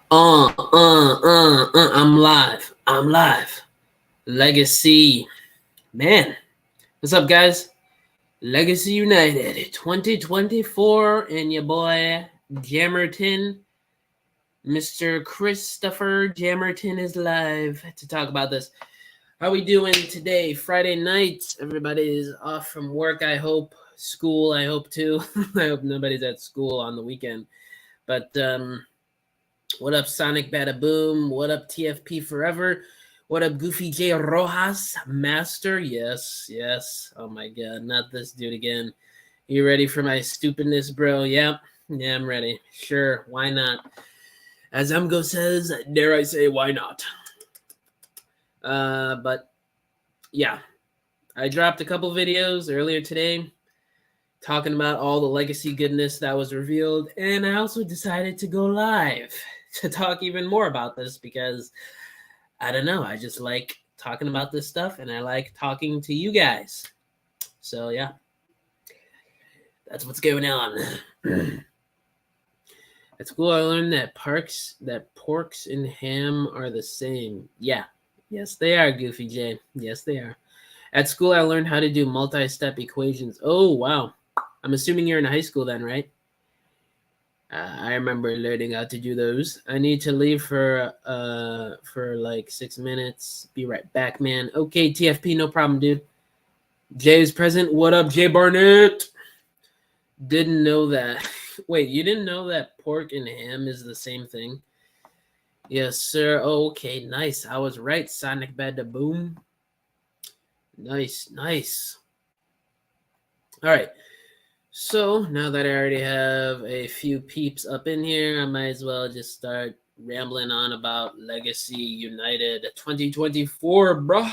I'm live. I'm live. Legacy. Man. What's up, guys? Legacy United 2024 and your boy Jammerton. Mr. Christopher Jammerton is live to talk about this. How we doing today? Friday night. Everybody is off from work, I hope. School, I hope too. I hope nobody's at school on the weekend. But what up, Sonic Bada Boom? What up, TFP Forever? What up, Goofy J Rojas Master? Yes. Oh my god, not this dude again. You ready for my stupidness, bro? Yep. Yeah, I'm ready. Sure, why not? As Emgo says, dare I say, why not? But yeah, I dropped a couple videos earlier today talking about all the legacy goodness that was revealed, and I also decided to go live to talk even more about this because I don't know, I just like talking about this stuff and I like talking to you guys. So yeah, that's what's going on. At school I learned that porks and ham are the same. Yeah. Yes, they are, Goofy J. Yes, they are. At school I learned how to do multi-step equations. Oh, wow. I'm assuming you're in high school then, right? I remember learning how to do those. I need to leave for like 6 minutes. Be right back, man. Okay, TFP, no problem, dude. Jay is present. What up, Jay Barnett? Didn't know that. Wait, you didn't know that pork and ham is the same thing? Yes, sir. Okay, nice. I was right, Sonic Bada Boom. Nice. All right. So now that I already have a few peeps up in here, I might as well just start rambling on about Legacy United 2024, bruh.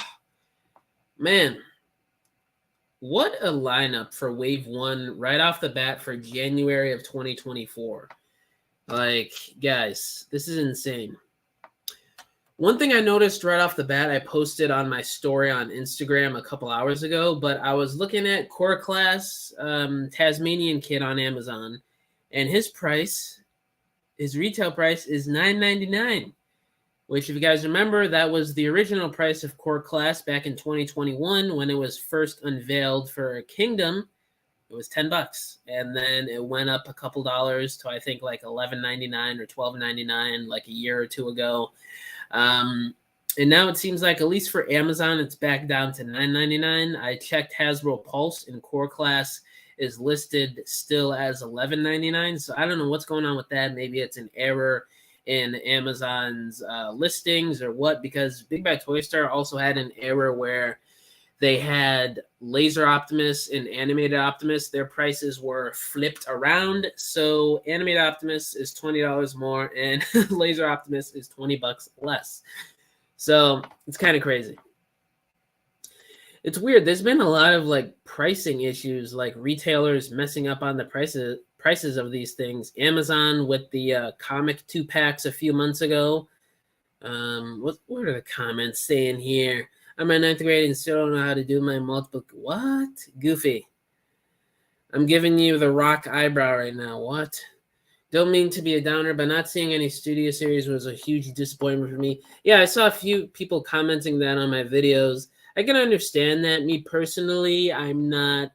Man, what a lineup for Wave 1 right off the bat for January of 2024. Like, guys, this is insane. One thing I noticed right off the bat, I posted on my story on Instagram a couple hours ago, but I was looking at Core Class Tasmanian Kid on Amazon, and his retail price is $9.99, which, if you guys remember, that was the original price of Core Class back in 2021 when it was first unveiled for Kingdom. It was $10, and then it went up a couple dollars to I think like $11.99 or $12.99 like a year or two ago. And now it seems like, at least for Amazon, it's back down to $9.99. I checked Hasbro Pulse, and Core Class is listed still as $11.99. So I don't know what's going on with that. Maybe it's an error in Amazon's listings or what, because Big Bad Toy Store also had an error where they had Laser Optimus and Animated Optimus. Their prices were flipped around. So Animated Optimus is $20 more and Laser Optimus is $20 less. So it's kind of crazy. It's weird. There's been a lot of like pricing issues, like retailers messing up on the prices of these things. Amazon with the comic 2-packs a few months ago. What are the comments saying here? I'm in 9th grade and still don't know how to do my multiple. What? Goofy. I'm giving you the rock eyebrow right now. What? Don't mean to be a downer, but not seeing any studio series was a huge disappointment for me. Yeah, I saw a few people commenting that on my videos. I can understand that. Me personally, I'm not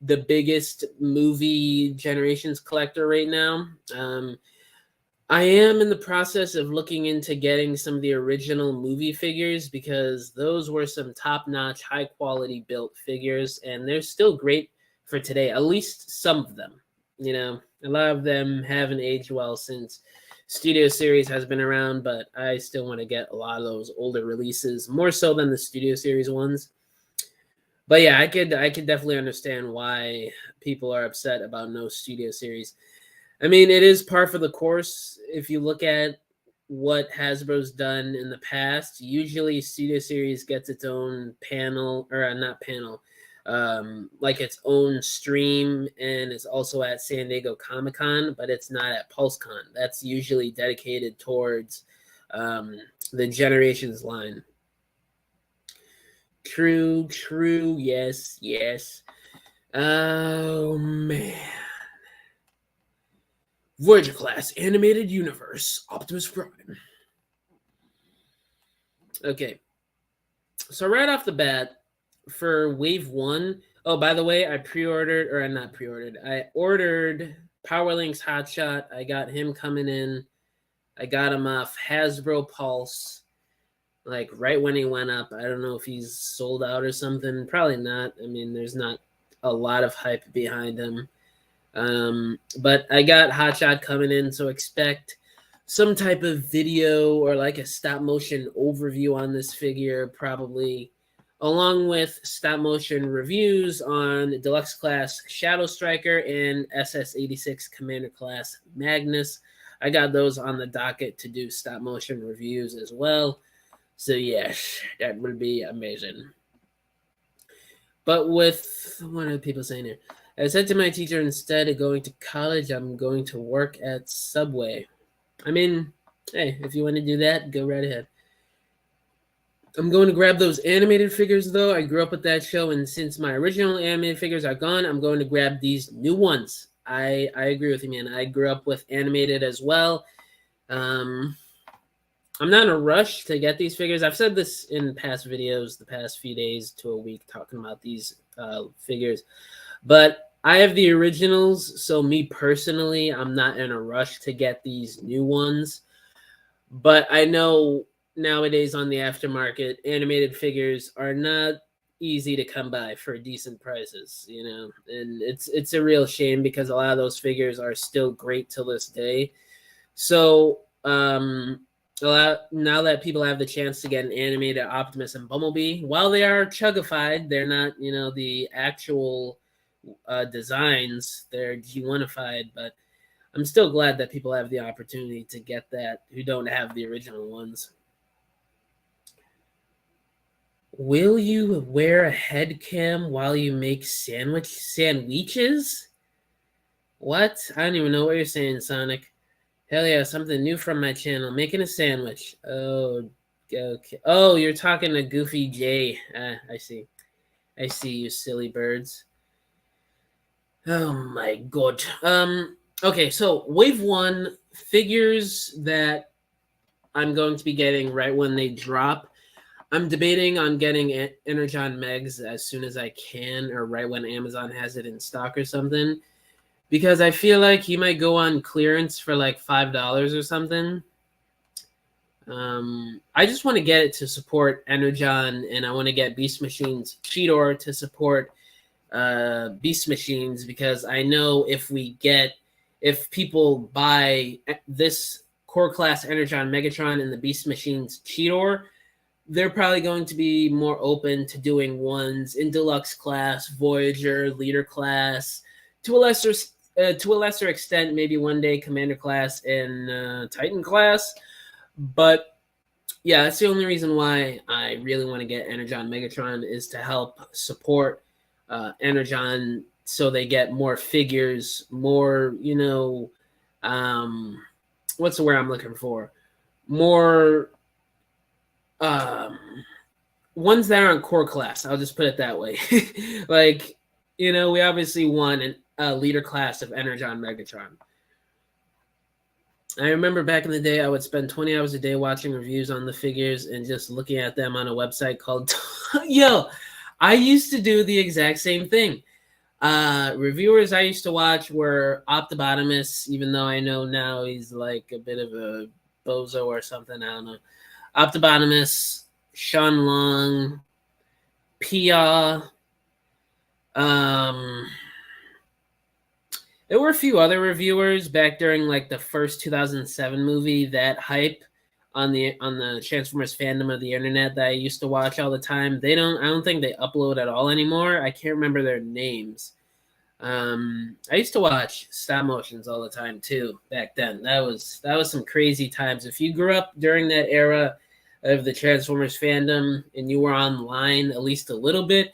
the biggest movie Generations collector right now. I am in the process of looking into getting some of the original movie figures because those were some top-notch, high-quality built figures, and they're still great for today, at least some of them. You know, a lot of them haven't aged well since Studio Series has been around, but I still want to get a lot of those older releases, more so than the Studio Series ones. But yeah, I could definitely understand why people are upset about no Studio Series. I mean, it is par for the course. If you look at what Hasbro's done in the past, usually Studio Series gets its own panel, or not panel, like its own stream, and it's also at San Diego Comic-Con, but it's not at PulseCon. That's usually dedicated towards the Generations line. True, yes. Oh, man. Voyager class animated universe Optimus Prime. Okay, so right off the bat for Wave 1, oh, by the way, I pre-ordered, or I'm not pre-ordered, I ordered Powerlink's Hotshot. I got him coming in. I got him off Hasbro Pulse, like right when he went up. I don't know if he's sold out or something. Probably not. I mean, there's not a lot of hype behind him. But I got Hotshot coming in, so expect some type of video or like a stop motion overview on this figure, probably, along with stop motion reviews on Deluxe Class Shadow Striker and SS-86 Commander Class Magnus. I got those on the docket to do stop motion reviews as well. So yes, that would be amazing. But with, what are people saying here? I said to my teacher, instead of going to college, I'm going to work at Subway. I mean, hey, if you want to do that, go right ahead. I'm going to grab those animated figures, though. I grew up with that show, and since my original animated figures are gone, I'm going to grab these new ones. I agree with you, man. I grew up with animated as well. I'm not in a rush to get these figures. I've said this in past videos, the past few days to a week, talking about these figures. But I have the originals, so me personally, I'm not in a rush to get these new ones. But I know nowadays on the aftermarket, animated figures are not easy to come by for decent prices, you know, and it's a real shame because a lot of those figures are still great till this day. So now that people have the chance to get an animated Optimus and Bumblebee, while they are chugified, they're not, you know, the actual designs, they're G1ified, but I'm still glad that people have the opportunity to get that who don't have the original ones. Will you wear a head cam while you make sandwiches? What? I don't even know what you're saying, Sonic. Hell yeah, something new from my channel. Making a sandwich. Oh, okay. Oh, you're talking to Goofy J. I see. I see you silly birds. Oh my god. Okay, so Wave 1 figures that I'm going to be getting right when they drop. I'm debating on getting Energon Megs as soon as I can, or right when Amazon has it in stock or something, because I feel like he might go on clearance for like $5 or something. I just want to get it to support Energon, and I want to get Beast Machines Cheetor to support Beast Machines, because I know if people buy this core class Energon Megatron and the Beast Machines Cheetor, they're probably going to be more open to doing ones in Deluxe Class, Voyager, Leader Class, to a lesser extent, maybe one day Commander Class and Titan Class. But yeah, that's the only reason why I really want to get Energon Megatron, is to help support Energon, so they get more figures, more, you know, what's the word I'm looking for? More ones that are on core class. I'll just put it that way. Like, you know, we obviously won a leader class of Energon Megatron. I remember back in the day, I would spend 20 hours a day watching reviews on the figures and just looking at them on a website called Yo, I used to do the exact same thing. Reviewers I used to watch were Optibotimus, even though I know now he's like a bit of a bozo or something. I don't know. Optibotimus, Sean Long, Pia. There were a few other reviewers back during like the first 2007 movie, that hype on the Transformers fandom of the internet, that I used to watch all the time. I don't think they upload at all anymore. I can't remember their names. I used to watch stop motions all the time too back then. That was some crazy times. If you grew up during that era of the Transformers fandom and you were online at least a little bit,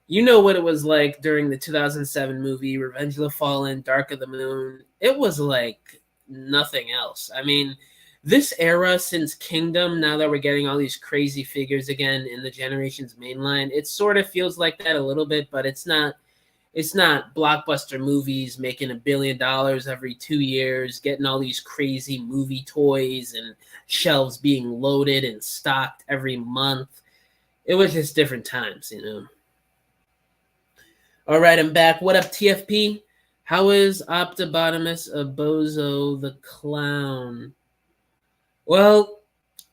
you know what it was like during the 2007 movie Revenge of the Fallen, Dark of the Moon. It was like nothing else. I mean, this era since Kingdom, now that we're getting all these crazy figures again in the Generations mainline, it sort of feels like that a little bit, but it's not it's not blockbuster movies making $1 billion every 2 years, getting all these crazy movie toys and shelves being loaded and stocked every month. It was just different times, you know. All right, I'm back. What up, TFP? How is Optibotimus a bozo the clown? Well,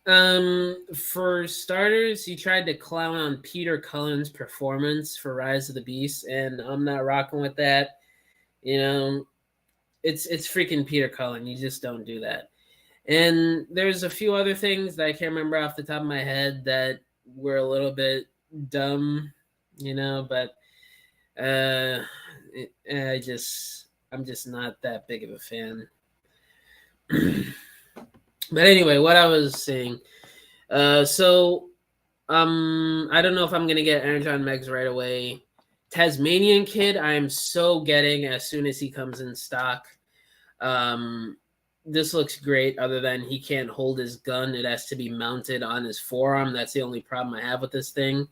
for starters, he tried to clown on Peter Cullen's performance for Rise of the Beast, and I'm not rocking with that. You know, it's freaking Peter Cullen. You just don't do that. And there's a few other things that I can't remember off the top of my head that were a little bit dumb, you know, but I'm just not that big of a fan. But anyway, what I was saying. I don't know if I'm gonna get Energon Megs right away. Tasmanian Kid, I am so getting as soon as he comes in stock. This looks great, other than he can't hold his gun. It has to be mounted on his forearm. That's the only problem I have with this thing.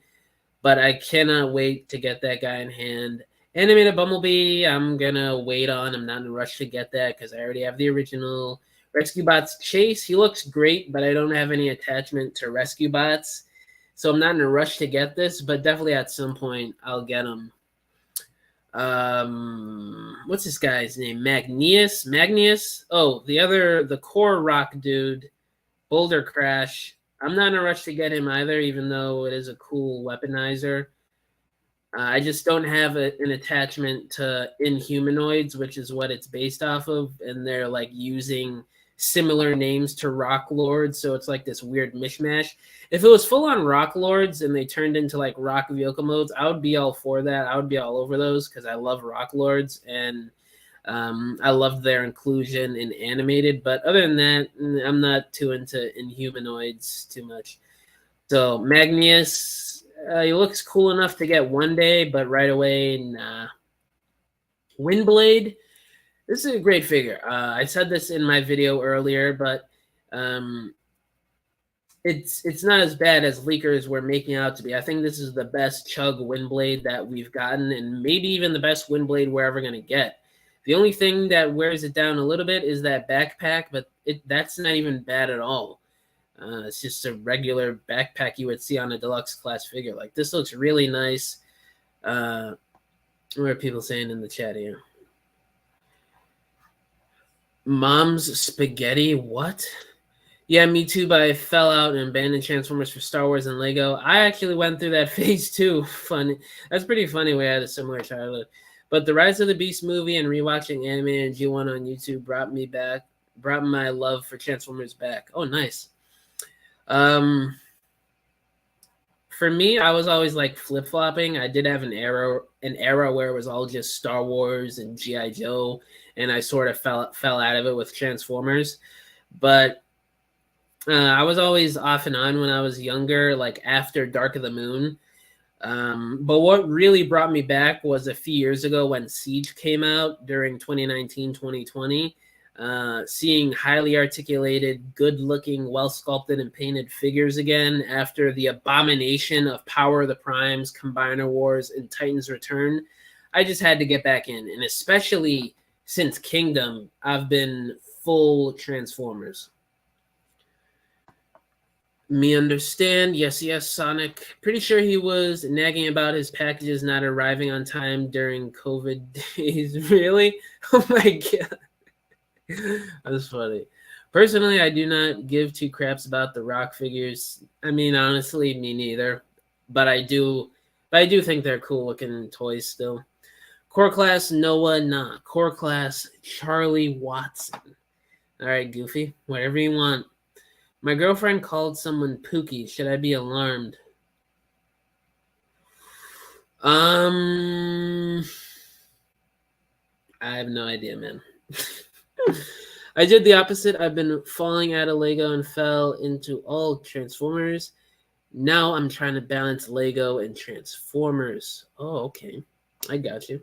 But I cannot wait to get that guy in hand. Animated Bumblebee, I'm gonna wait on. I'm not in a rush to get that because I already have the original. Rescue Bots Chase, he looks great, but I don't have any attachment to Rescue Bots. So I'm not in a rush to get this, but definitely at some point I'll get him. What's this guy's name? Magnius? Oh, the core rock dude, Boulder Crash. I'm not in a rush to get him either, even though it is a cool weaponizer. I just don't have an attachment to Inhumanoids, which is what it's based off of, and they're like using similar names to Rock Lords, so it's like this weird mishmash. If it was full on Rock Lords and they turned into like Rock vehicle modes, I would be all for that. I would be all over those because I love Rock Lords and I love their inclusion in animated. But other than that, I'm not too into Inhumanoids too much. So Magnius, he looks cool enough to get one day, but right away, nah. Windblade. This is a great figure. I said this in my video earlier, but it's not as bad as leakers were making out to be. I think this is the best Chug Windblade that we've gotten, and maybe even the best Windblade we're ever going to get. The only thing that wears it down a little bit is that backpack, but that's not even bad at all. It's just a regular backpack you would see on a deluxe class figure. Like, this looks really nice. What are people saying in the chat here? Mom's Spaghetti, what? Yeah, me too, but I fell out and abandoned Transformers for Star Wars and Lego. I actually went through that phase too. Funny. That's pretty funny. We had a similar childhood. But the Rise of the Beast movie and rewatching anime and G1 on YouTube brought my love for Transformers back. Oh, nice. For me, I was always like flip-flopping. I did have an era where it was all just Star Wars and G.I. Joe, and I sort of fell out of it with Transformers. But I was always off and on when I was younger, like after Dark of the Moon. But what really brought me back was a few years ago when Siege came out during 2019, 2020. Seeing highly articulated, good-looking, well-sculpted and painted figures again after the abomination of Power of the Primes, Combiner Wars, and Titans Return, I just had to get back in. And especially since Kingdom, I've been full Transformers. Me understand. Yes, Sonic. Pretty sure he was nagging about his packages not arriving on time during COVID days. Really? Oh my God. That's funny. Personally, I do not give two craps about the Rock figures. I mean, honestly, me neither. But I do think they're cool looking toys still. Core class Noah, nah. Core class Charlie Watson. All right, Goofy, whatever you want. My girlfriend called someone Pookie. Should I be alarmed? I have no idea, man. I did the opposite. I've been falling out of Lego and fell into all Transformers. Now I'm trying to balance Lego and Transformers. Oh, okay. I got you.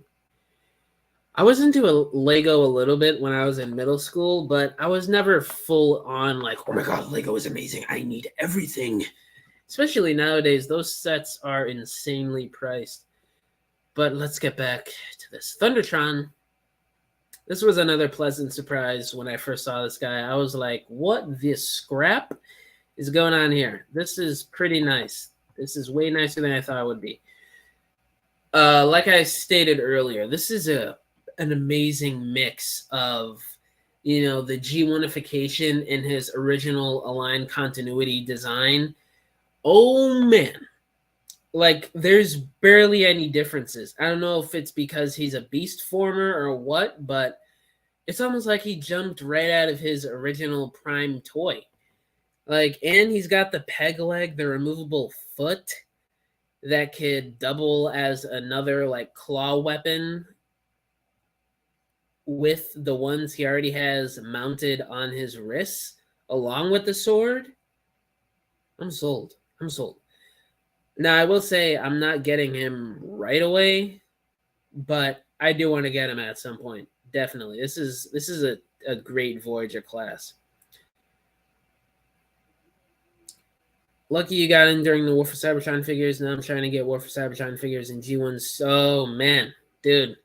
I was into Lego a little bit when I was in middle school, but I was never full on like, oh my God, Lego is amazing. I need everything. Especially nowadays, those sets are insanely priced. But let's get back to this. Thundertron. This was another pleasant surprise when I first saw this guy. I was like, what this scrap is going on here? This is pretty nice. This is way nicer than I thought it would be. Like I stated earlier, this is an amazing mix of, the G1ification in his original aligned continuity design. Oh man, like there's barely any differences. I don't know if it's because he's a beast former or what, but it's almost like he jumped right out of his original Prime toy. Like, and he's got the peg leg, the removable foot that could double as another like claw weapon with the ones he already has mounted on his wrists along with the sword. I'm sold. Now I will say I'm not getting him right away, but I do want to get him at some point. Definitely. This is a great Voyager class. Lucky you got in during the War for Cybertron figures. Now I'm trying to get War for Cybertron figures in G1. So, man, dude.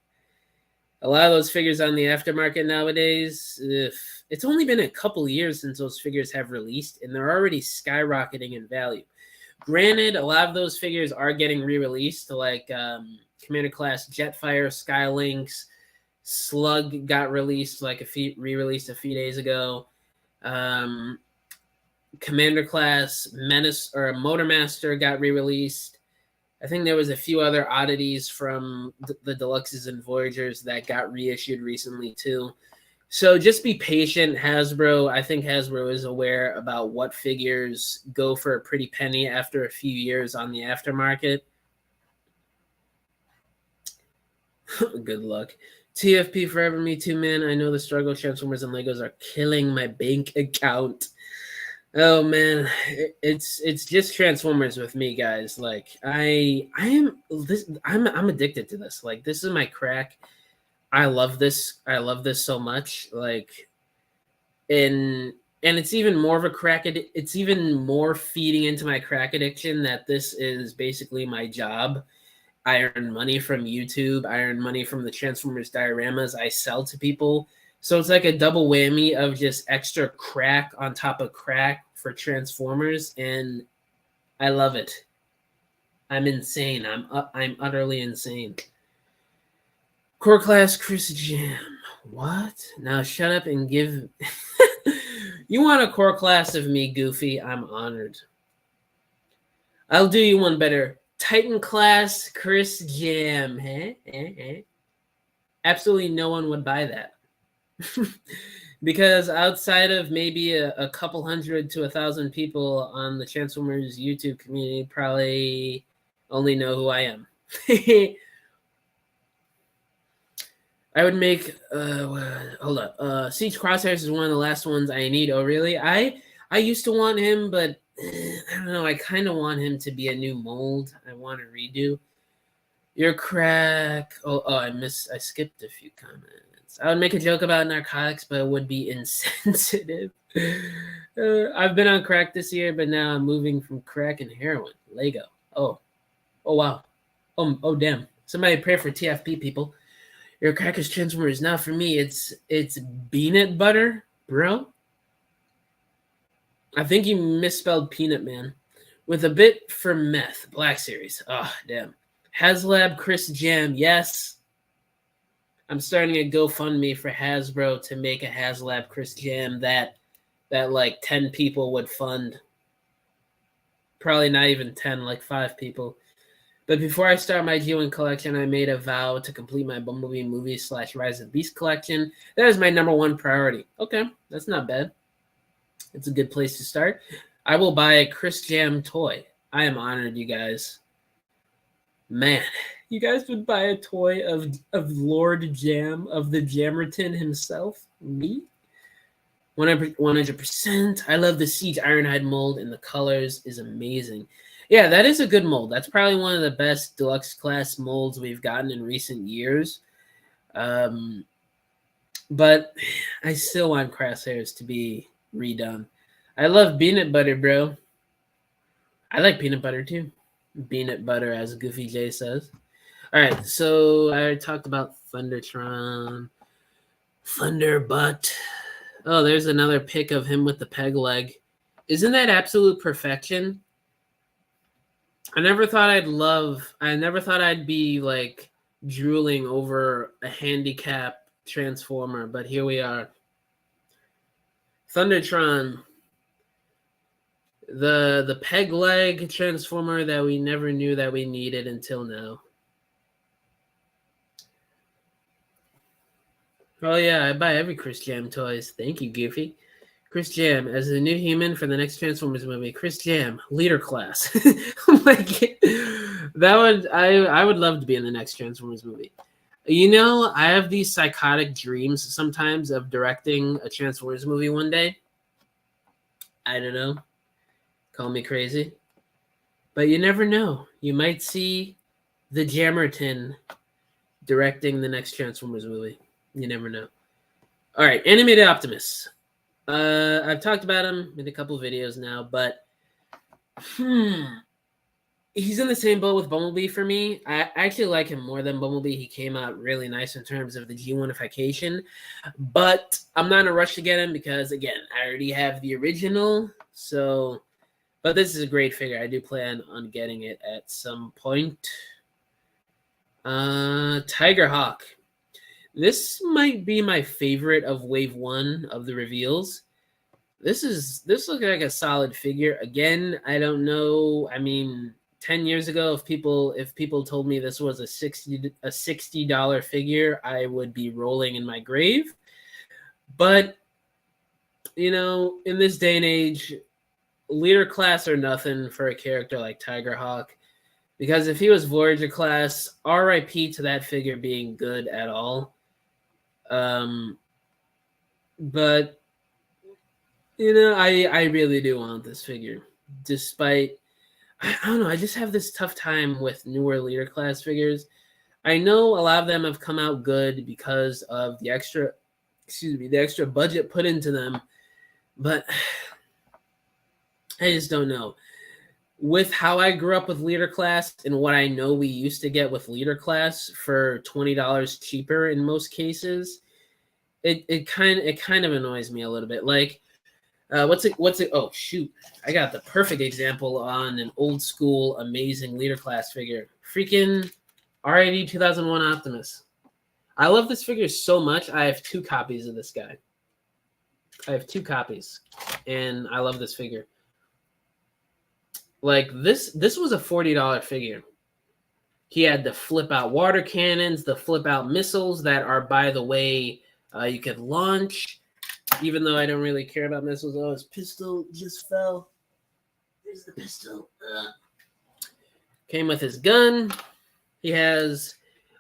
A lot of those figures on the aftermarket nowadays, it's only been a couple years since those figures have released, and they're already skyrocketing in value. Granted, a lot of those figures are getting re-released, like Commander Class Jetfire, Skylynx, Slug got released, re-released a few days ago. Commander Class Menace or Motormaster got re-released. I think there was a few other oddities from the Deluxes and Voyagers that got reissued recently too. So just be patient, Hasbro. I think Hasbro is aware about what figures go for a pretty penny after a few years on the aftermarket. Good luck. TFP forever, me too, man. I know the struggle. Transformers and Legos are killing my bank account. Oh man, it's just Transformers with me, guys. Like I'm addicted to this. Like this is my crack. I love this. I love this so much. Like, and it's even more of a crack. It's even more feeding into my crack addiction that this is basically my job. I earn money from YouTube. I earn money from the Transformers dioramas I sell to people. So it's like a double whammy of just extra crack on top of crack for Transformers, and I love it. I'm insane. I'm utterly insane. Core Class Chris Jam. What? Now shut up and give. You want a core class of me, Goofy? I'm honored. I'll do you one better. Titan Class Chris Jam. Absolutely no one would buy that. Because outside of maybe a couple hundred to 1,000 people on the Transformers YouTube community probably only know who I am. I would make hold up. Siege Crosshairs is one of the last ones I need. Oh really? I used to want him, but I don't know. I kind of want him to be a new mold. I want to redo. Your crack. I skipped a few comments. I would make a joke about narcotics, but it would be insensitive. I've been on crack this year, but now I'm moving from crack and heroin. Lego. Oh wow. Oh damn. Somebody pray for TFP, people. Your crackers Transformers. Now for me, it's peanut butter, bro. I think you misspelled peanut, man. With a bit for meth. Black Series. Oh damn. HasLab Chris Jam. Yes. I'm starting a GoFundMe for Hasbro to make a HasLab Chris Jam that like 10 people would fund. Probably not even 10, like 5 people. But before I start my G1 collection, I made a vow to complete my Bumblebee Movies / Rise of Beast collection. That is my #1 priority. Okay, that's not bad. It's a good place to start. I will buy a Chris Jam toy. I am honored, you guys. Man, you guys would buy a toy of Lord Jam, of the Jammerton himself? Me? 100%. I love the Siege Ironhide mold, and the colors is amazing. Yeah, that is a good mold. That's probably one of the best deluxe class molds we've gotten in recent years. But I still want Crosshairs to be redone. I love peanut butter, bro. I like peanut butter too. Peanut butter, as Goofy J says. All right, so I already talked about Thundertron, Thunderbutt. Oh, there's another pic of him with the peg leg. Isn't that absolute perfection? I never thought I'd be like drooling over a handicap transformer, but here we are. Thundertron, the peg leg transformer that we never knew that we needed until now. Oh yeah, I buy every Chris Jam toys. Thank you, Goofy. Chris Jam as the new human for the next Transformers movie. Chris Jam, leader class. Oh my god, that would I would love to be in the next Transformers movie. You know, I have these psychotic dreams sometimes of directing a Transformers movie one day. I don't know. Call me crazy. But you never know. You might see the Jammerton directing the next Transformers movie. You never know. All right, Animated Optimus. I've talked about him in a couple of videos now, but he's in the same boat with Bumblebee for me. I actually like him more than Bumblebee. He came out really nice in terms of the G1ification, but I'm not in a rush to get him because, again, I already have the original. So, but this is a great figure. I do plan on getting it at some point. Tiger Hawk. This might be my favorite of Wave 1 of the reveals. This looks like a solid figure. Again, I don't know. I mean, 10 years ago, if people told me this was a $60 figure, I would be rolling in my grave. But you know, in this day and age, leader class or nothing for a character like Tiger Hawk. Because if he was Voyager class, RIP to that figure being good at all. But you know, I really do want this figure, despite I don't know. I just have this tough time with newer leader class figures. I know a lot of them have come out good because of the extra budget put into them, but I just don't know. With how I grew up with leader class and what I know we used to get with leader class for $20 cheaper in most cases, it kind of annoys me a little bit. Like, what's it? Oh shoot! I got the perfect example on an old school amazing leader class figure. Freaking RID 2001 Optimus. I love this figure so much. I have 2 copies of this guy. I have 2 copies, and I love this figure. Like this was a $40 figure. He had the flip out water cannons, the flip out missiles that are, by the way, you could launch. Even though I don't really care about missiles. Oh, his pistol just fell. There's the pistol. Came with his gun. He has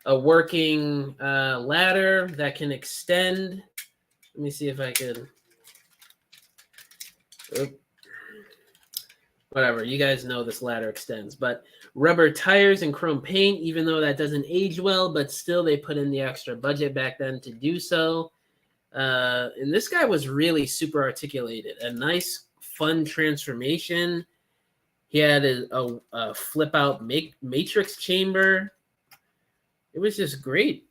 a working ladder that can extend. Let me see if I could. Whatever, you guys know this ladder extends. But rubber tires and chrome paint, even though that doesn't age well, but still they put in the extra budget back then to do so. And this guy was really super articulated. A nice, fun transformation. He had a flip-out matrix chamber. It was just great.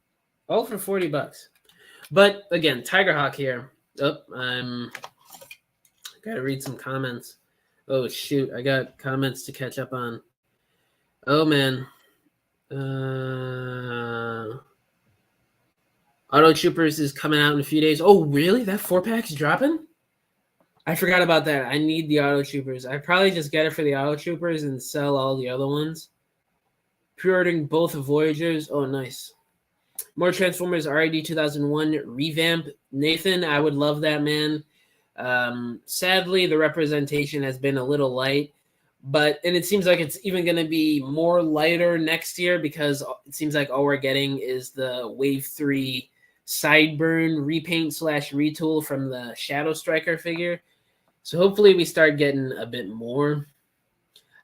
All for $40. But, again, Tiger Hawk here. Oh, got to read some comments. Oh, shoot. I got comments to catch up on. Oh, man. Auto Troopers is coming out in a few days. Oh, really? That 4-pack's dropping? I forgot about that. I need the Auto Troopers. I probably just get it for the Auto Troopers and sell all the other ones. Pre-ordering both Voyagers. Oh, nice. More Transformers RID 2001 revamp. Nathan, I would love that, man. Sadly, the representation has been a little light, and it seems like it's even going to be more lighter next year because it seems like all we're getting is the Wave 3 Sideburn repaint / retool from the Shadow Striker figure. So hopefully we start getting a bit more.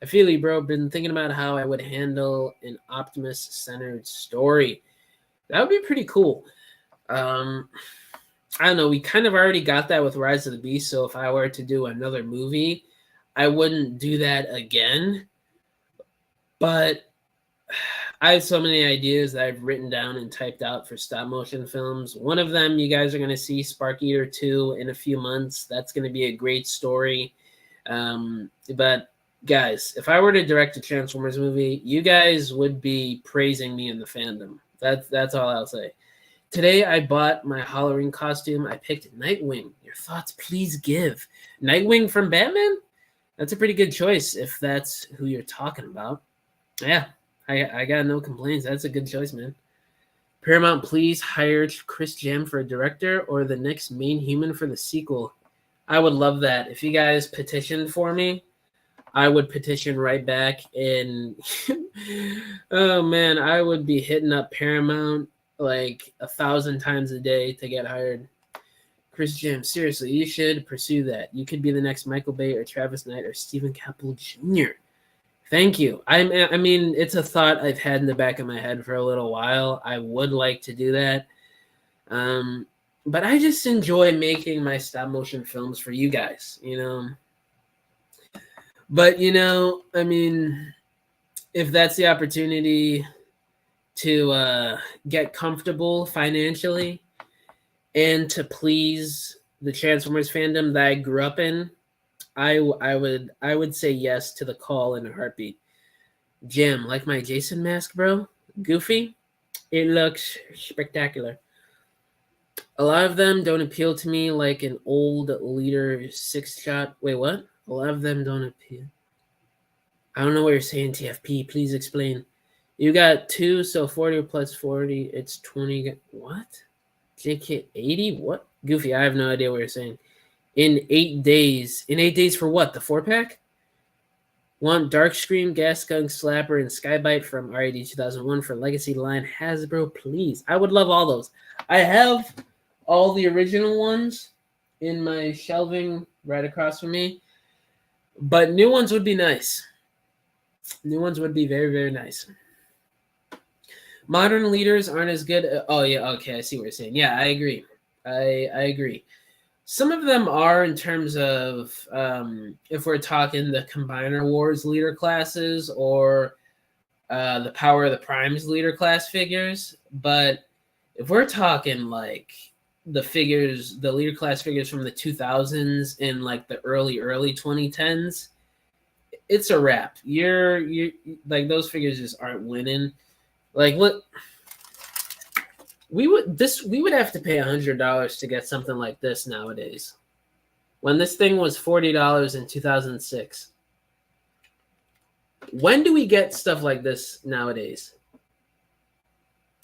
I feel you, bro. Been thinking about how I would handle an Optimus-centered story. That would be pretty cool. I don't know. We kind of already got that with Rise of the Beast. So if I were to do another movie, I wouldn't do that again. But I have so many ideas that I've written down and typed out for stop motion films. One of them, you guys are going to see Spark Eater 2 in a few months. That's going to be a great story. But guys, if I were to direct a Transformers movie, you guys would be praising me in the fandom. That's all I'll say. Today I bought my Halloween costume. I picked Nightwing. Your thoughts, please give. Nightwing from Batman? That's a pretty good choice if that's who you're talking about. Yeah, I got no complaints. That's a good choice, man. Paramount, please hire Chris Jam for a director or the next main human for the sequel. I would love that. If you guys petitioned for me, I would petition right back. And oh man, I would be hitting up Paramount like 1,000 times a day to get hired. Chris Jam, seriously, you should pursue that. You could be the next Michael Bay or Travis Knight or Stephen Campbell Jr. Thank you. I mean, it's a thought I've had in the back of my head for a little while. I would like to do that. But I just enjoy making my stop motion films for you guys, you know. But, you know, I mean, if that's the opportunity to get comfortable financially and to please the Transformers fandom that I grew up in, I would say yes to the call in a heartbeat. Jim, like my Jason mask, bro? Goofy? It looks spectacular. A lot of them don't appeal to me like an old leader 6-shot. Wait, what? A lot of them don't appeal. I don't know what you're saying, TFP. Please explain. You got 2, so 40 plus 40. It's 20. What? JK 80? What? Goofy, I have no idea what you're saying. In 8 days. In 8 days for what? The 4-pack? Want Darkscream, Gas Skunk, Slapper, and Skybite from RAD 2001 for Legacy line Hasbro, please. I would love all those. I have all the original ones in my shelving right across from me, but new ones would be nice. New ones would be very, very nice. Modern leaders aren't as good. Oh, yeah, okay, I see what you're saying. Yeah, I agree. I agree. Some of them are in terms of if we're talking the Combiner Wars leader classes or the Power of the Primes leader class figures. But if we're talking like the figures, the leader class figures from the 2000s and like the early 2010s, it's a wrap. You're like those figures just aren't winning. Like what? We would have to pay $100 to get something like this nowadays. When this thing was $40 in 2006. When do we get stuff like this nowadays?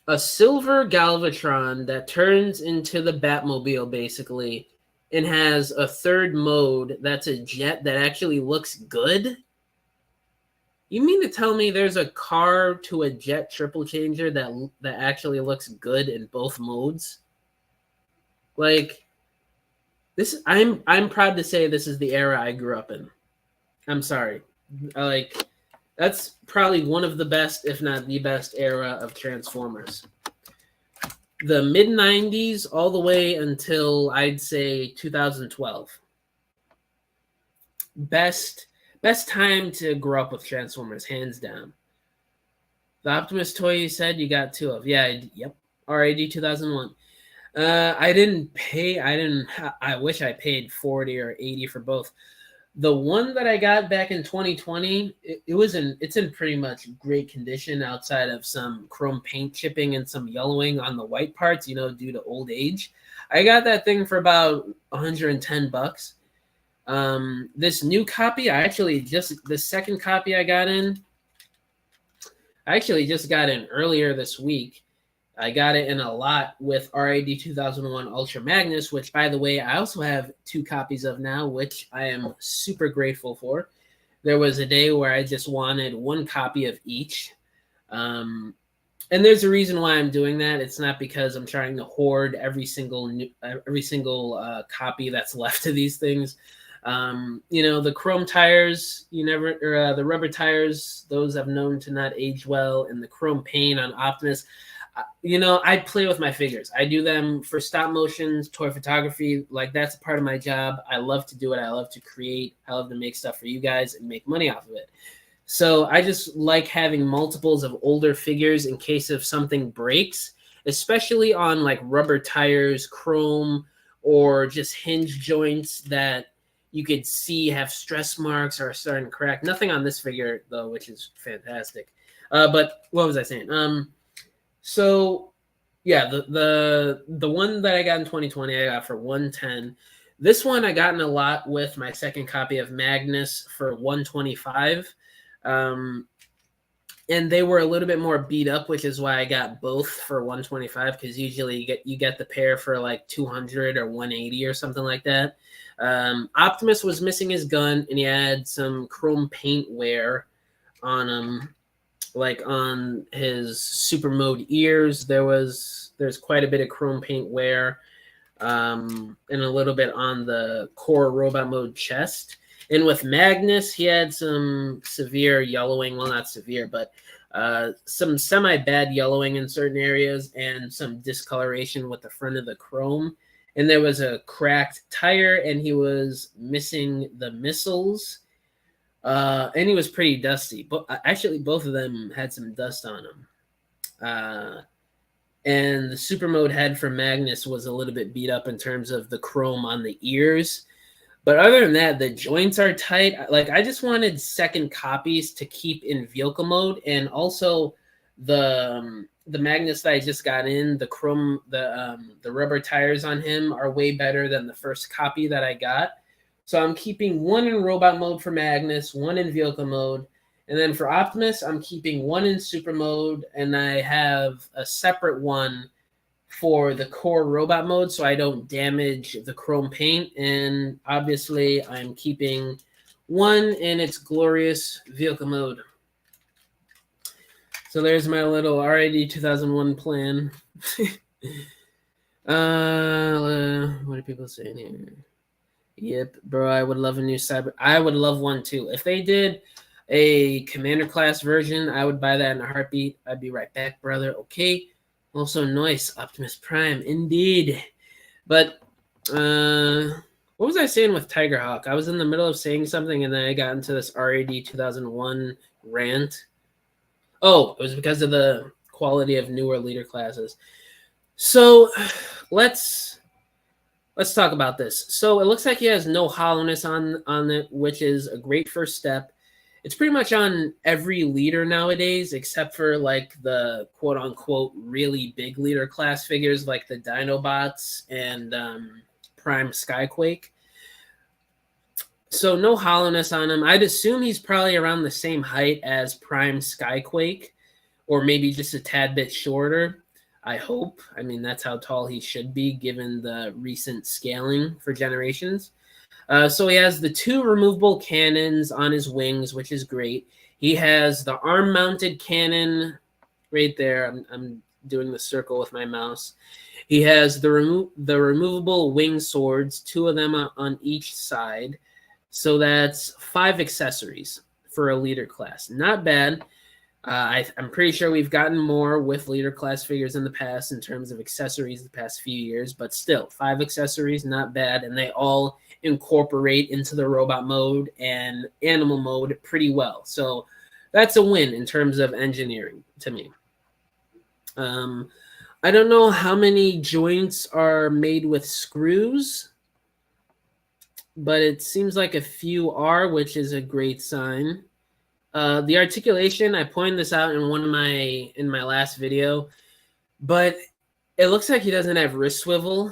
A silver Galvatron that turns into the Batmobile basically and has a third mode that's a jet that actually looks good? You mean to tell me there's a car to a jet triple changer that actually looks good in both modes? Like this, I'm proud to say this is the era I grew up in. I'm sorry, like that's probably one of the best, if not the best, era of Transformers. The mid '90s all the way until I'd say 2012. Best time to grow up with Transformers, hands down. The Optimus toy you said you got 2 of. Yeah, yep. RAD 2001. I wish I paid 40 or 80 for both. The one that I got back in 2020, it's in pretty much great condition outside of some chrome paint chipping and some yellowing on the white parts, you know, due to old age. I got that thing for about $110. This new copy, the second copy I got in earlier this week. I got it in a lot with RAD 2001 Ultra Magnus, which, by the way, I also have 2 copies of now, which I am super grateful for. There was a day where I just wanted 1 copy of each. And there's a reason why I'm doing that. It's not because I'm trying to hoard every single copy that's left of these things. You know, the chrome tires, the rubber tires, those I've known to not age well, and the chrome paint on Optimus. You know, I play with my figures. I do them for stop motions, toy photography. Like, that's a part of my job. I love to do it. I love to create. I love to make stuff for you guys and make money off of it. So I just like having multiples of older figures in case if something breaks, especially on like rubber tires, chrome, or just hinge joints that you could see have stress marks or are starting to crack. Nothing on this figure though, which is fantastic. But what was I saying? So yeah, the one that I got in 2020, I got for 110. This one I got in a lot with my second copy of Magnus for 125. Um, and they were a little bit more beat up, which is why I got both for 125 because usually you get the pair for like 200 or 180 or something like that. Optimus was missing his gun and he had some chrome paint wear on him, like on his super mode ears. There's quite a bit of chrome paint wear, and a little bit on the core robot mode chest. And with Magnus, he had some severe yellowing. Well, not severe, but some semi-bad yellowing in certain areas and some discoloration with the front of the chrome. And there was a cracked tire, and he was missing the missiles. And he was pretty dusty. But actually, both of them had some dust on them. And the super mode head for Magnus was a little bit beat up in terms of the chrome on the ears. But other than that, the joints are tight. Like I just wanted second copies to keep in vehicle mode, and also the Magnus that I just got in, the chrome, the rubber tires on him are way better than the first copy that I got. So I'm keeping one in robot mode for Magnus, one in vehicle mode, and then for Optimus, I'm keeping one in super mode, and I have a separate one for the core robot mode so I don't damage the chrome paint. And obviously, I'm keeping one in its glorious vehicle mode. So there's my little RID 2001 plan. What are people saying here? Yep, bro, I would love a new Cyber. I would love one too. If they did a Commander class version, I would buy that in a heartbeat. I'd be right back, brother. Okay. Also, nice Optimus Prime, indeed. But what was I saying with Tigerhawk? I was in the middle of saying something, and then I got into this RAD 2001 rant. Oh, it was because of the quality of newer leader classes. So let's talk about this. So it looks like he has no hollowness on it, which is a great first step. It's pretty much on every leader nowadays, except for like the quote unquote really big leader class figures like the Dinobots and Prime Skyquake. So no hollowness on him. I'd assume he's probably around the same height as Prime Skyquake, or maybe just a tad bit shorter. I hope. I mean, that's how tall he should be given the recent scaling for generations. So he has the two removable cannons on his wings, which is great. He has the arm-mounted cannon right there. I'm doing the circle with my mouse. He has the removable wing swords, two of them on each side. So that's 5 accessories for a leader class. Not bad. I'm pretty sure we've gotten more with leader class figures in the past in terms of accessories the past few years, but still 5 accessories, not bad. And they all incorporate into the robot mode and animal mode pretty well. So that's a win in terms of engineering to me. I don't know how many joints are made with screws, but it seems like a few are, which is a great sign. The articulation, I pointed this out in my last video, but it looks like he doesn't have wrist swivel.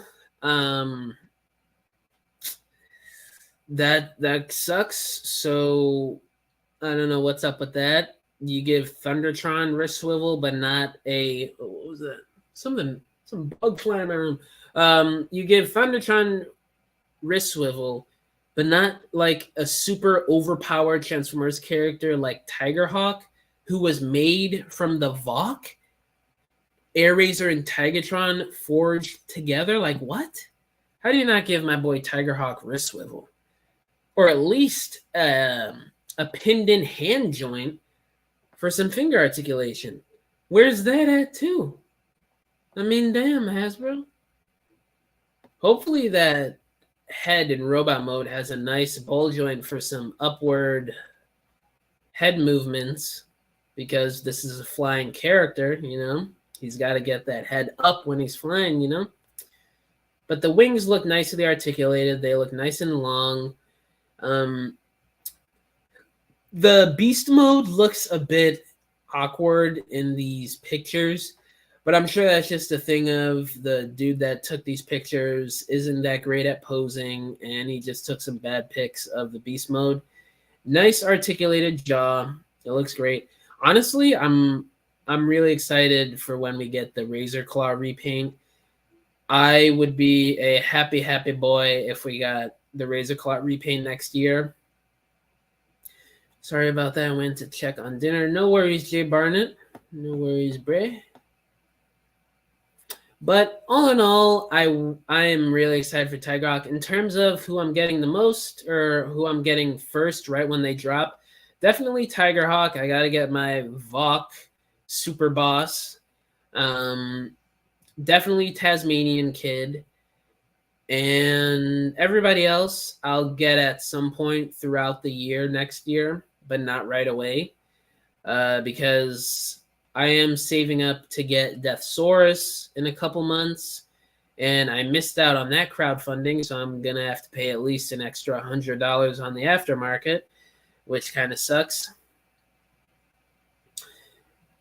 That sucks. So I don't know what's up with that. You give Thundertron wrist swivel, but not a what was that? Some bug flying in my room. You give Thundertron wrist swivel, but not like a super overpowered Transformers character like Tigerhawk, who was made from the Vok. Airazor and Tigatron forged together. Like, what? How do you not give my boy Tigerhawk wrist swivel? Or at least a pinned-in hand joint for some finger articulation. Where's that at, too? I mean, damn, Hasbro. Hopefully that head in robot mode has a nice ball joint for some upward head movements because this is a flying character, He's got to get that head up when he's flying. But the wings look nicely articulated. They look nice and long. The beast mode looks a bit awkward in these pictures, but I'm sure that's just a thing of the dude that took these pictures isn't that great at posing, and he just took some bad pics of the beast mode. Nice articulated jaw. It looks great. Honestly, I'm really excited for when we get the Razor Claw repaint. I would be a happy boy if we got the Razor Claw repaint next year. Sorry about that. I went to check on dinner. No worries, Jay Barnett. No worries, Bray. But all in all, I am really excited for Tiger Hawk. In terms of who I'm getting the most or who I'm getting first right when they drop, definitely Tiger Hawk. I got to get my Vok Super Boss. Definitely Tasmanian Kid. And everybody else I'll get at some point throughout the year next year, but not right away, because I am saving up to get Deathsaurus in a couple months, and I missed out on that crowdfunding, so I'm going to have to pay at least an extra $100 on the aftermarket, which kind of sucks.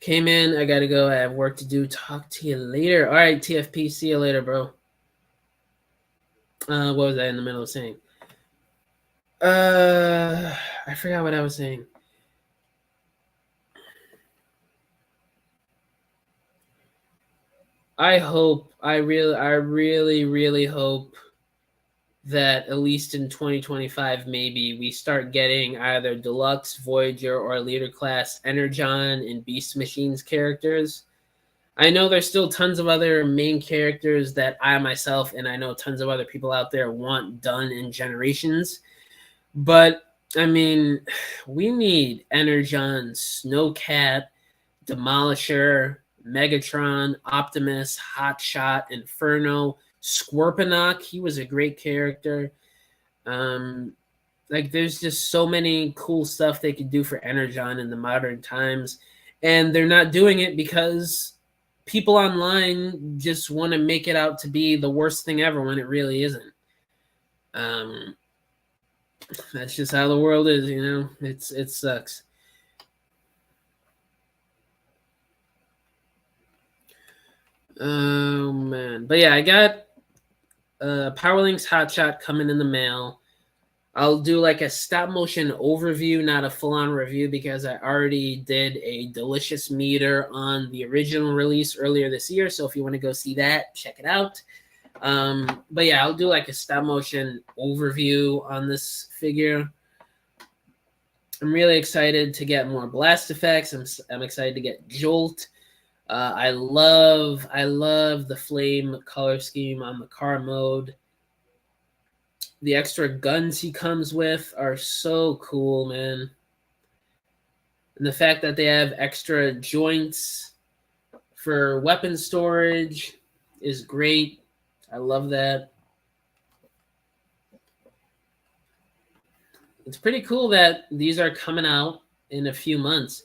Came in, I got to go. I have work to do. Talk to you later. All right, TFP, see you later, bro. What was I in the middle of saying? I forgot what I was saying. I really hope that at least in 2025, maybe we start getting either Deluxe, Voyager, or Leader Class Energon and Beast Machines characters. I know there's still tons of other main characters that I myself and I know tons of other people out there want done in Generations. But, I mean, we need Energon, Snowcat, Demolisher, Megatron, Optimus, Hotshot, Inferno, Scorponok. He was a great character. There's just so many cool stuff they could do for Energon in the modern times. And they're not doing it because people online just want to make it out to be the worst thing ever when it really isn't. That's just how the world is, it sucks. Oh man, but yeah, I got Powerlink's Hotshot coming in the mail. I'll do like a stop motion overview, not a full on review, because I already did a delicious meter on the original release earlier this year. So if you want to go see that, check it out. But yeah, I'll do like a stop motion overview on this figure. I'm really excited to get more blast effects. I'm excited to get Jolt. I love the flame color scheme on the car mode. The extra guns he comes with are so cool, man. And the fact that they have extra joints for weapon storage is great. I love that. It's pretty cool that these are coming out in a few months.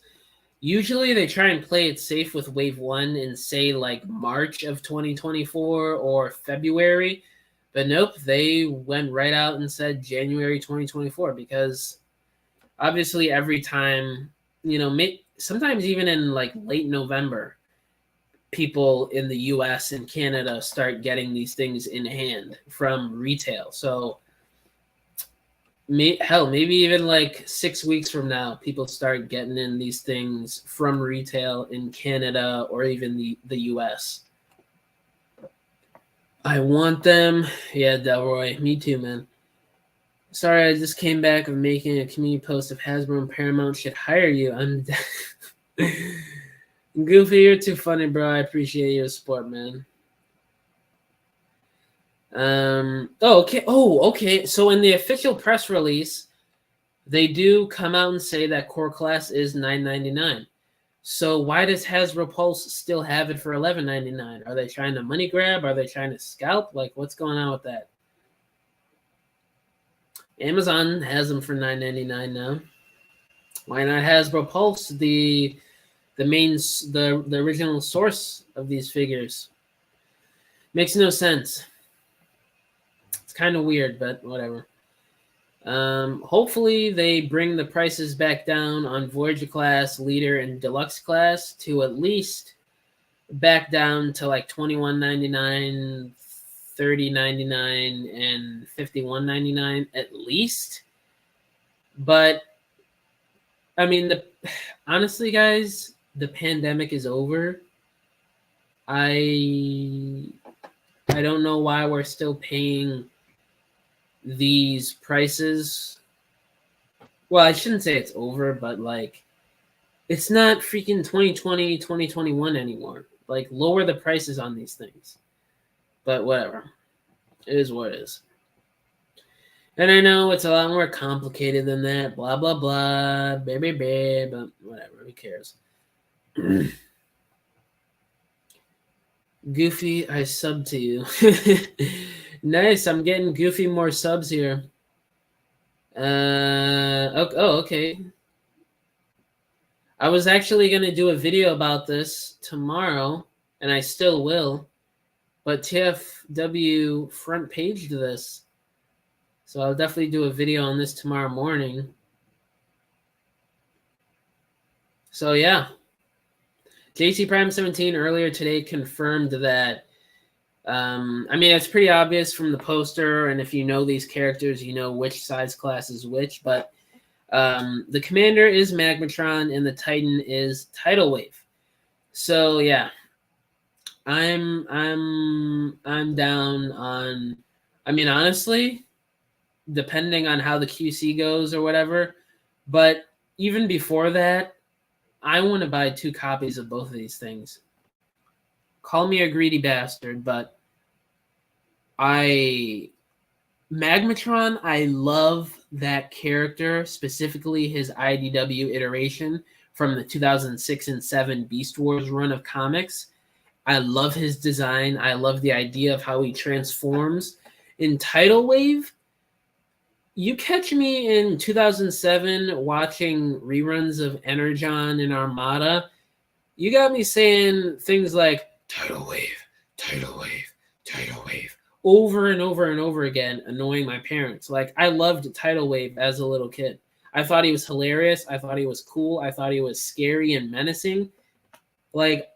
Usually they try and play it safe with Wave 1 and say like March of 2024 or February. But nope, they went right out and said January 2024 because obviously every time, sometimes even in like late November, people in the US and Canada start getting these things in hand from retail. So maybe even like 6 weeks from now, people start getting in these things from retail in Canada or even the US. I want them. Yeah, Delroy. Me too, man. Sorry, I just came back of making a community post of Hasbro and Paramount should hire you. I'm Goofy, you're too funny, bro. I appreciate your support, man. Okay. Oh, okay. So in the official press release, they do come out and say that core class is $9.99. So why does Hasbro Pulse still have it for $11.99? Are they trying to money grab? Are they trying to scalp? Like, what's going on with that? Amazon has them for $9.99 now. Why not Hasbro Pulse, the original source of these figures? Makes no sense. It's kind of weird, but whatever. Hopefully they bring the prices back down on Voyager class, Leader, and Deluxe class to at least back down to like $21.99, $30.99, and $51.99 at least. But I mean, honestly, guys, the pandemic is over. I don't know why we're still paying these prices. Well, I shouldn't say it's over, but like it's not freaking 2020, 2021 anymore. Like lower the prices on these things. But whatever. It is what it is. And I know it's a lot more complicated than that. Blah, blah, blah. Baby, babe. But whatever. Who cares? Goofy, I sub to you. Nice. I'm getting Goofy more subs here. Okay. I was actually going to do a video about this tomorrow, and I still will. But TFW front paged this. So I'll definitely do a video on this tomorrow morning. So yeah. JT Prime 17 earlier today confirmed that I mean, it's pretty obvious from the poster, and if you know these characters, you know which size class is which, but the Commander is Magmatron and the Titan is Tidal Wave. So yeah. I'm down on, I mean, honestly, depending on how the QC goes or whatever, but even before that, I want to buy 2 copies of both of these things. Call me a greedy bastard, but Magmatron, I love that character, specifically his IDW iteration from the 2006 and 7 Beast Wars run of comics. I love his design. I love the idea of how he transforms. In Tidal Wave, you catch me in 2007 watching reruns of Energon and Armada. You got me saying things like Tidal Wave, Tidal Wave, Tidal Wave over and over and over again, annoying my parents. Like, I loved Tidal Wave as a little kid. I thought he was hilarious. I thought he was cool. I thought he was scary and menacing. Like,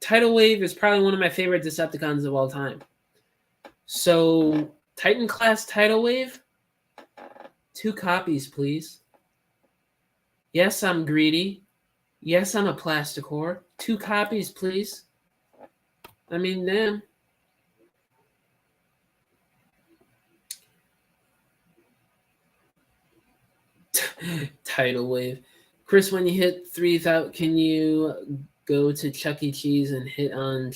Tidal Wave is probably one of my favorite Decepticons of all time. So, Titan class Tidal Wave, 2 copies, please. Yes, I'm greedy. Yes, I'm a plastic whore. 2 copies, please. I mean, damn. Tidal Wave. Chris, when you hit 3,000, can you go to Chuck E. Cheese and hit on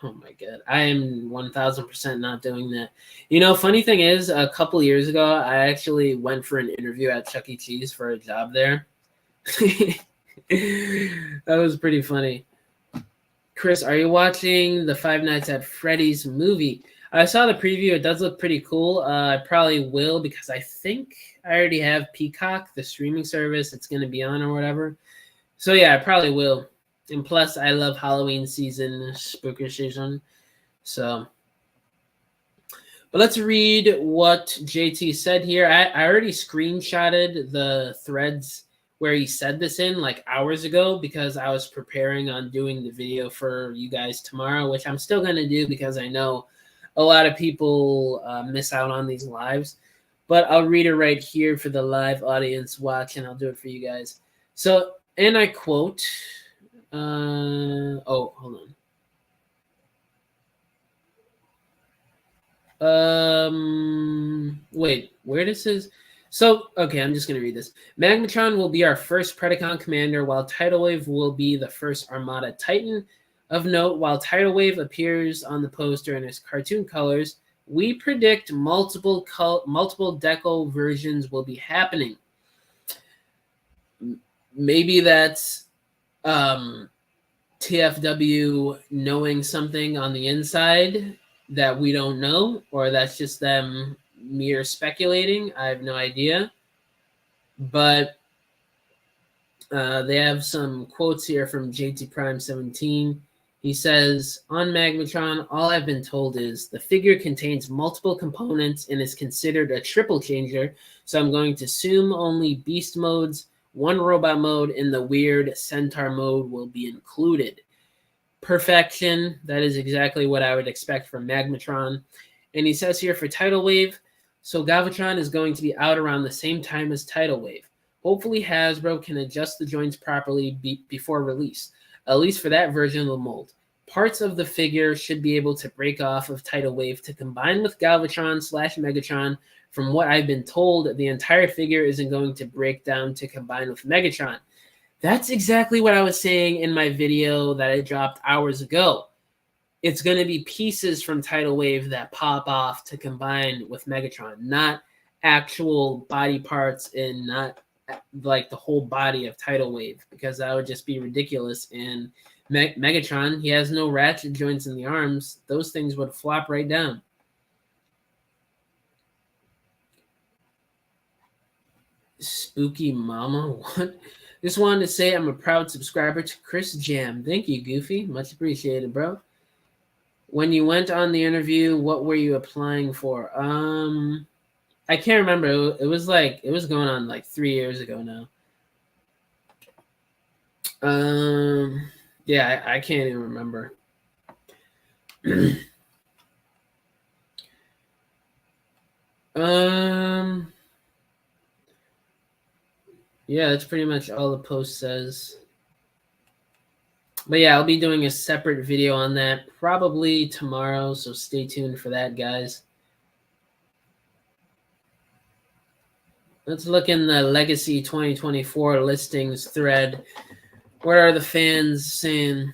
oh my god, I am 1,000% not doing that. You know, funny thing is, a couple years ago, I actually went for an interview at Chuck E. Cheese for a job there. That was pretty funny. Chris, are you watching the Five Nights at Freddy's movie? I saw the preview. It does look pretty cool. I probably will because I think I already have Peacock, the streaming service it's going to be on or whatever. So yeah, I probably will. And plus, I love Halloween season, spooky season. So, but let's read what JT said here. I already screenshotted the threads where he said this in like hours ago because I was preparing on doing the video for you guys tomorrow, which I'm still going to do because I know a lot of people miss out on these lives. But I'll read it right here for the live audience watching. I'll do it for you guys. So, and I quote, hold on. Wait, where this is? So, okay, I'm just going to read this. Magmatron will be our first Predacon commander, while Tidal Wave will be the first Armada Titan. Of note, while Tidal Wave appears on the poster in its cartoon colors, we predict multiple deco versions will be happening. Maybe that's TFW knowing something on the inside that we don't know, or that's just them mere speculating. I have no idea. But They have some quotes here from JT Prime 17. He says, on Magmatron, all I've been told is the figure contains multiple components and is considered a triple changer, so I'm going to assume only beast modes, one robot mode, and the weird centaur mode will be included. Perfection, that is exactly what I would expect from Magmatron. And he says here for Tidal Wave, so Galvatron is going to be out around the same time as Tidal Wave. Hopefully Hasbro can adjust the joints properly before release, at least for that version of the mold. Parts of the figure should be able to break off of Tidal Wave to combine with Galvatron/Megatron. From what I've been told, the entire figure isn't going to break down to combine with Megatron. That's exactly what I was saying in my video that I dropped hours ago. It's going to be pieces from Tidal Wave that pop off to combine with Megatron, not actual body parts and not like the whole body of Tidal Wave, because that would just be ridiculous. And Megatron, he has no ratchet joints in the arms. Those things would flop right down. Spooky Mama, what? Just wanted to say I'm a proud subscriber to Chris Jam. Thank you, Goofy. Much appreciated, bro. When you went on the interview, what were you applying for? I can't remember. It was going on like 3 years ago now. Yeah, I can't even remember. Yeah, that's pretty much all the post says. But yeah, I'll be doing a separate video on that probably tomorrow, so stay tuned for that, guys. Let's look in the Legacy 2024 listings thread. What are the fans saying?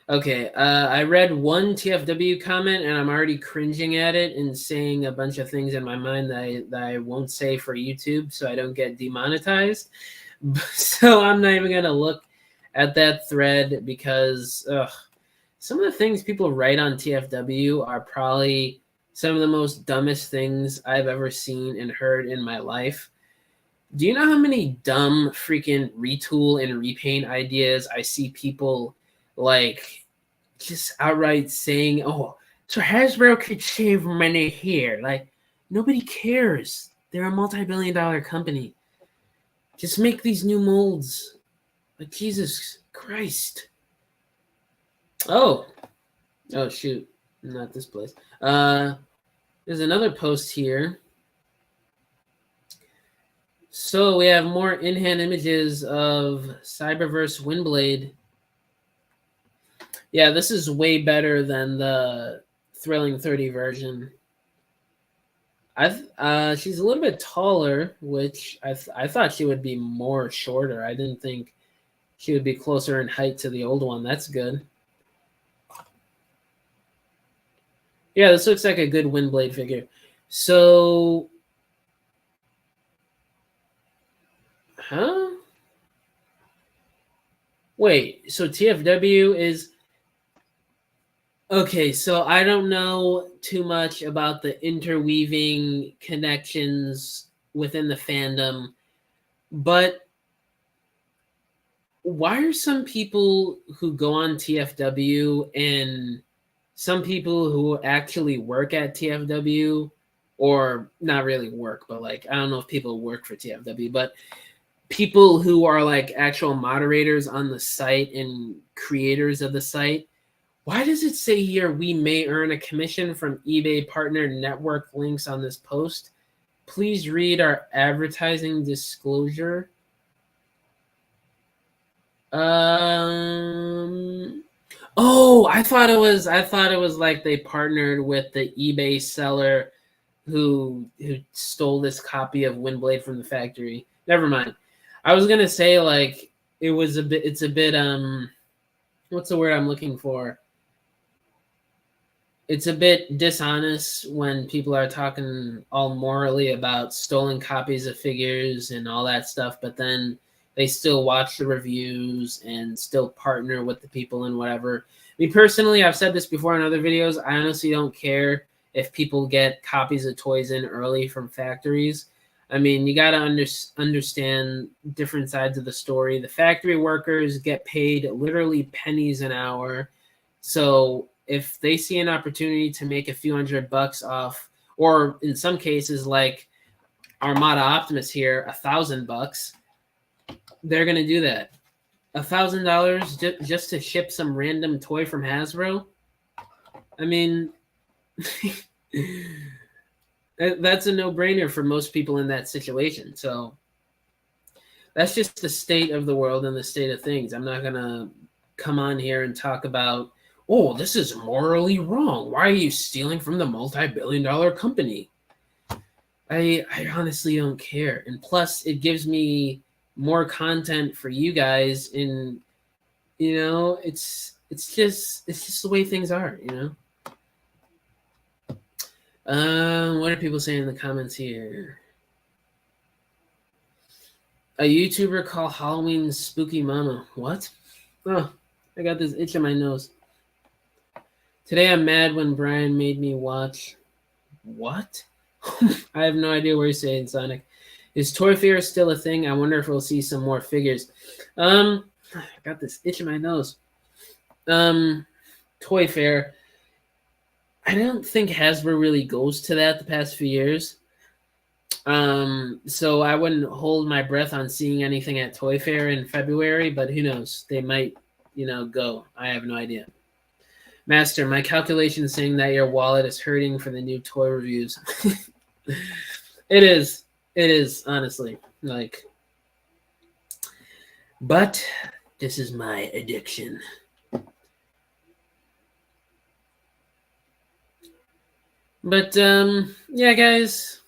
Okay, I read one TFW comment and I'm already cringing at it and saying a bunch of things in my mind that I won't say for YouTube so I don't get demonetized. So I'm not even going to look at that thread because some of the things people write on TFW are probably some of the most dumbest things I've ever seen and heard in my life. Do you know how many dumb freaking retool and repaint ideas I see people like just outright saying, oh, so Hasbro could save money here? Like, nobody cares. They're a multi-billion-dollar company. Just make these new molds. Like, Jesus Christ. Oh, shoot. Not this place. There's another post here. So we have more in-hand images of Cyberverse Windblade. Yeah, this is way better than the Thrilling 30 version. She's a little bit taller, which I thought she would be more shorter. I didn't think she would be closer in height to the old one. That's good. Yeah, this looks like a good Windblade figure. So, wait, so TFW is... Okay, so I don't know too much about the interweaving connections within the fandom, but why are some people who go on TFW and some people who actually work at TFW, or not really work, but like, I don't know if people work for TFW, but people who are like actual moderators on the site and creators of the site, why does it say here we may earn a commission from eBay partner network links on this post? Please read our advertising disclosure. Oh, I thought it was like they partnered with the eBay seller who stole this copy of Windblade from the factory. Never mind. I was gonna say like it's a bit what's the word I'm looking for? It's a bit dishonest when people are talking all morally about stolen copies of figures and all that stuff, but then they still watch the reviews and still partner with the people and whatever. Me personally, I've said this before in other videos, I honestly don't care if people get copies of toys in early from factories. I mean, you got to understand different sides of the story. The factory workers get paid literally pennies an hour. So if they see an opportunity to make a few $100 off, or in some cases like Armada Optimus here, $1,000, they're going to do that. $1,000 just to ship some random toy from Hasbro. I mean, that's a no-brainer for most people in that situation. So that's just the state of the world and the state of things. I'm not going to come on here and talk about, oh, this is morally wrong. Why are you stealing from the multi-billion-dollar company? I honestly don't care. And plus, it gives me more content for you guys. And, you know, it's just the way things are, you know? What are people saying in the comments here? A YouTuber called Halloween Spooky Mama. What? Oh, I got this itch on my nose. Today I'm mad when Brian made me watch. What? I have no idea what you're saying, Sonic. Is Toy Fair still a thing? I wonder if we'll see some more figures. I got this itch in my nose. Toy Fair. I don't think Hasbro really goes to that the past few years. So I wouldn't hold my breath on seeing anything at Toy Fair in February, but who knows? They might, you know, go. I have no idea. Master, my calculation saying that your wallet is hurting for the new toy reviews. It is. It is, honestly. Like, but this is my addiction. But, yeah, guys.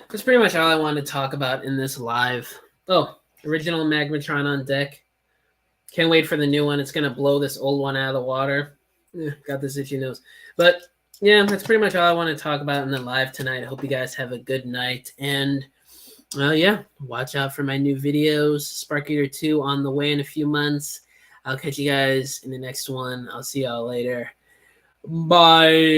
That's pretty much all I wanted to talk about in this live. Oh, original Magmatron on deck. Can't wait for the new one. It's going to blow this old one out of the water. Got this itchy nose. But, yeah, that's pretty much all I want to talk about in the live tonight. I hope you guys have a good night. And, yeah, watch out for my new videos. Spark Eater 2 on the way in a few months. I'll catch you guys in the next one. I'll see y'all later. Bye.